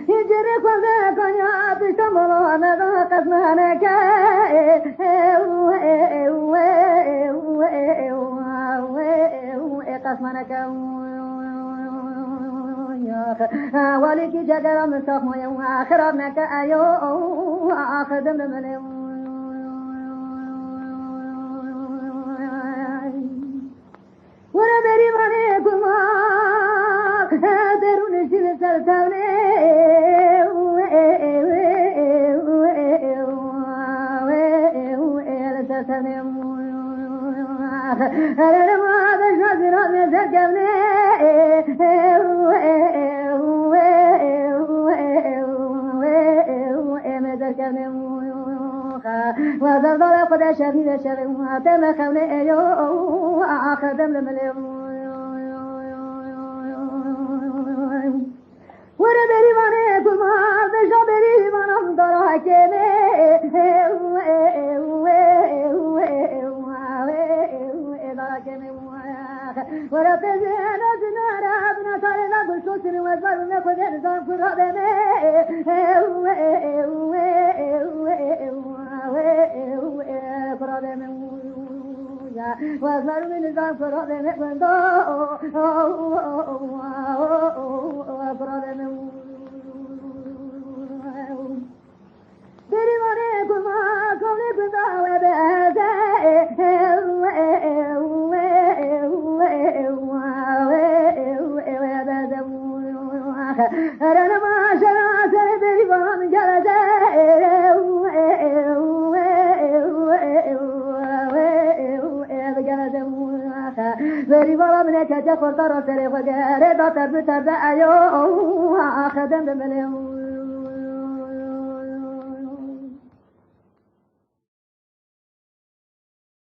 يجري كذا كنيا بيشملوا أنا قسمنا قسمنا ولك جدر مستقم يوم آخرنا كأيو آخدم من ونبري عليكم درون شيل سلسلة أنا ما بشجر من زجمني وذل قد شبيه شبيه وتم خوني يو أخدم لمليون وربري وانكم بشبري وانم دراكمي وربنا زنا ربنا صارنا بشوشن وزارنا كذا نزام فرادنا فرادنا وزارنا نزام فرادنا بندو فرادنا دريمانه كما كوني بندا وبهذا أنا ما شرعت دريمان جلسة دريمان من كذا فرطة رسل وجارة تربت أيو أخذن بمليون